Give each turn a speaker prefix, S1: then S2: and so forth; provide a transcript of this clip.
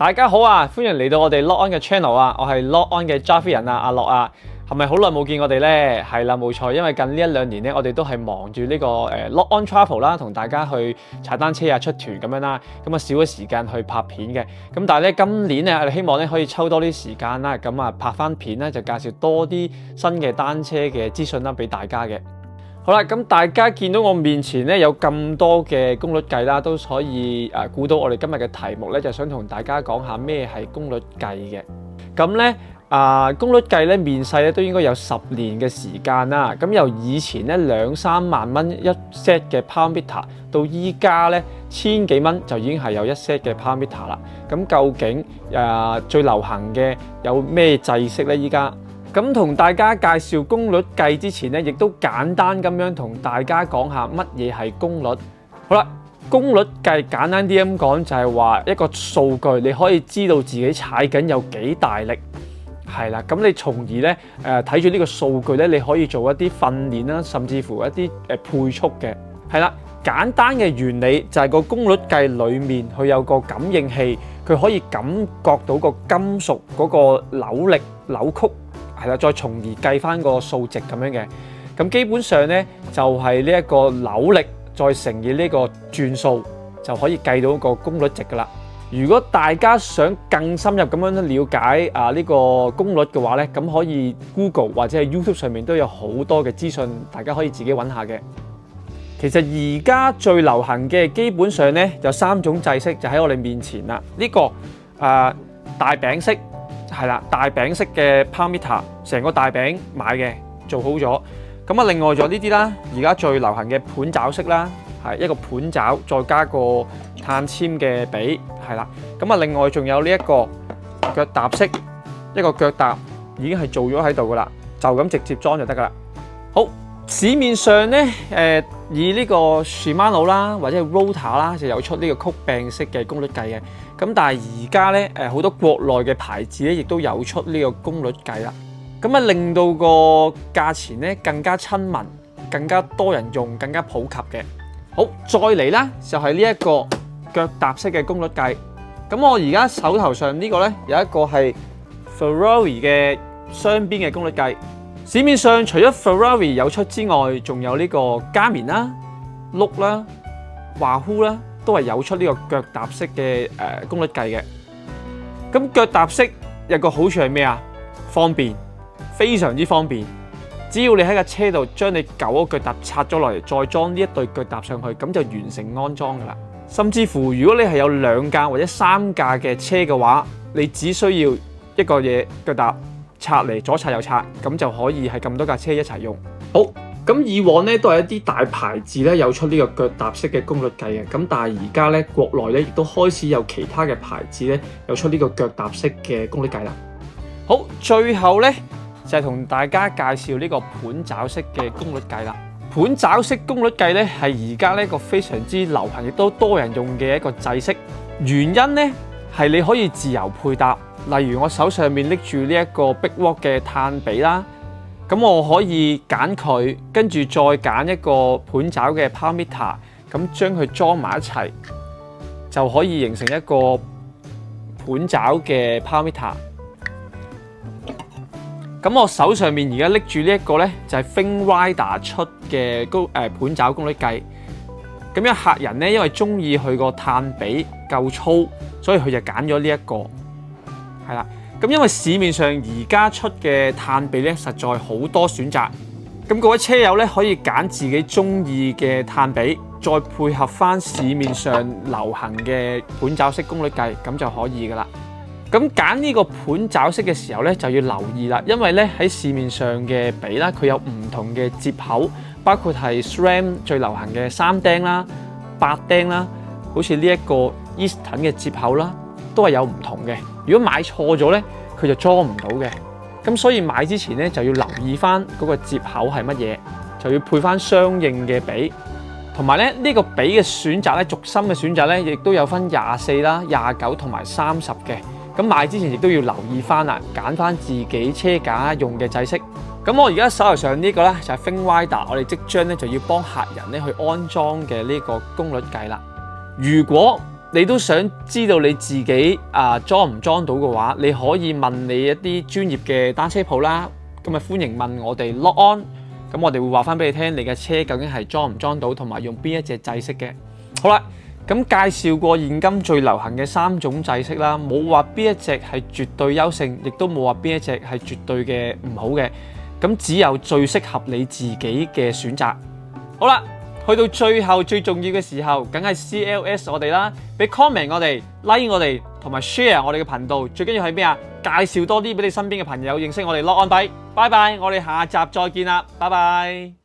S1: 大家好啊，歡迎嚟到我哋 Lock On 嘅 channel 啊，我係 Lock On 嘅揸 fit 人啊，阿樂啊，係咪好耐冇見我哋呢？係啦，冇錯，因為近呢1-2年咧，我哋都係忙住呢個Lock On Travel 啦，同大家去踩單車啊、出團咁樣啦，咁啊少咗時間去拍片嘅。咁但係咧今年咧，我哋希望咧可以抽多啲時間啦，咁啊拍翻片咧就介紹多啲新嘅單車嘅資訊啦，俾大家嘅。好啦，咁大家見到我面前咧有咁多嘅功率計啦，都可以估到我哋今日嘅題目咧，就想同大家講下咩係功率計嘅。咁咧功率計咧面世咧都應該有10年嘅時間啦。咁由以前咧2-3萬蚊一 set 嘅 power meter， 到依家咧1000幾蚊就已經係有一 set 嘅 power meter 啦。咁究竟最流行嘅有咩制式咧？依家？咁同大家介紹功率計之前咧，亦都簡單咁樣同大家講下乜嘢係功率。好啦，功率計簡單啲咁講就係話一個數據，你可以知道自己踩緊有幾大力，係啦。咁你從而咧睇住呢個數據咧，你可以做一啲訓練啦，甚至乎一啲配速嘅，係啦。簡單嘅原理就係個功率計裡面佢有個感應器，佢可以感覺到個金屬嗰個扭力扭曲。係啦，再從而計翻個數值咁樣嘅，咁基本上咧就係呢一個扭力再乘以呢個轉數，就可以計到個功率值噶啦。如果大家想更深入咁樣了解呢個功率嘅話咧，咁可以 Google 或者係 YouTube 上面都有好多嘅資訊，大家可以自己揾下嘅。其實而家最流行嘅基本上咧有3種制式就喺我哋面前啦。呢個大餅式。係啦，大餅式嘅 power meter， 成個大餅買嘅做好咗。咁啊，另外仲有呢啲啦，而家最流行嘅盤爪式啦，係一個盤爪再加個碳纖嘅髀，係啦。咁啊，另外仲有呢一個腳踏式，一個腳踏已經係做咗喺度噶啦，就咁直接裝就得噶啦。好，市面上咧以呢個 Shimano 啦或者係 Rota 啦就有出呢個曲柄式嘅功率計嘅。咁但係而家咧好多國內嘅牌子咧亦都有出呢個功率計啦。咁啊令到個價錢咧更加親民，更加多人用，更加普及嘅。好，再嚟啦就係呢一個腳踏式嘅功率計。咁我而家手頭上呢個咧有一個係 Ferrari 嘅雙邊嘅功率計。市面上除咗 Ferrari 有出之外，仲有呢個Garmin啦、Look 啦、Wahoo 啦，都係有出呢個腳踏式嘅功率計嘅。咁腳踏式有個好處係咩啊？方便，非常之方便。只要你喺架車度將你舊個腳踏拆咗落嚟，再裝呢一對腳踏上去，咁就完成安裝噶啦。甚至乎如果你係有2架或者3架嘅車嘅話，你只需要一個嘢腳踏拆嚟，左拆右拆，咁就可以係咁多架車一齊用。好，咁以往咧都係一啲大牌子咧有出呢個腳踏式嘅功率計嘅，咁但係而家咧國內咧亦都開始有其他嘅牌子咧有出呢個腳踏式嘅功率計啦。好，最後咧就係同大家介紹呢個盤爪式嘅功率計啦。盤爪式功率計咧係而家呢個非常之流行，亦都多人用嘅一個制式。原因咧係你可以自由配搭。例如我手上面拎住呢一個 Big Rock 嘅碳髀啦，咁我可以揀佢，跟住再揀一個盤爪嘅 power meter， 咁將佢裝埋一齊，就可以形成一個盤爪嘅 power meter。咁我手上面而家拎住呢一個咧，就係 Fin Rider 出嘅盤爪功率計。咁有客人咧，因為中意佢個碳髀夠粗，所以佢就揀咗呢一個。係啦，咁因為市面上而家出嘅碳髀咧，實在好多選擇。咁各位車友咧，可以揀自己中意嘅碳髀，再配合翻市面上流行嘅盤爪式功率計，咁就可以噶啦。咁揀呢個盤爪式嘅時候咧，就要留意啦，因為咧喺市面上嘅髀啦，佢有唔同嘅接口，包括係 SRAM 最流行嘅3釘啦、8釘啦，好似呢一個 Easton 嘅接口啦，都係有唔同嘅。如果買錯咗咧，佢就裝唔到嘅。咁所以買之前咧就要留意翻嗰個接口係乜嘢，就要配翻相應嘅髀。同埋咧呢個髀嘅選擇咧，軸心嘅選擇咧，亦都有分24啦、29同埋30嘅。咁買之前亦都要留意翻啦，揀翻自己車架用嘅制式。咁我而家手頭上呢個咧就係 Fin Rider， 我哋即將咧就要幫客人咧去安裝嘅呢個功率計啦。如果你都想知道你自己裝唔裝到嘅話，你可以問你一啲專業嘅單車鋪啦。咁啊，歡迎問我哋 Lock On， 咁我哋會話翻俾你聽，你嘅車究竟係裝唔裝到，同埋用邊一隻制式嘅。好啦，咁介紹過現今最流行嘅3種制式啦，冇話邊一隻係絕對優勝，亦都冇話邊一隻係絕對嘅唔好嘅。咁只有最適合你自己嘅選擇。好啦，去到最後最重要嘅時候，梗係 CLS 我哋啦，俾 comment 我哋 like 我哋，同埋 share 我哋嘅頻道。最緊要係咩啊？介紹多啲俾你身邊嘅朋友認識我哋 Lock On Bike。拜拜，我哋下集再見啦，拜拜。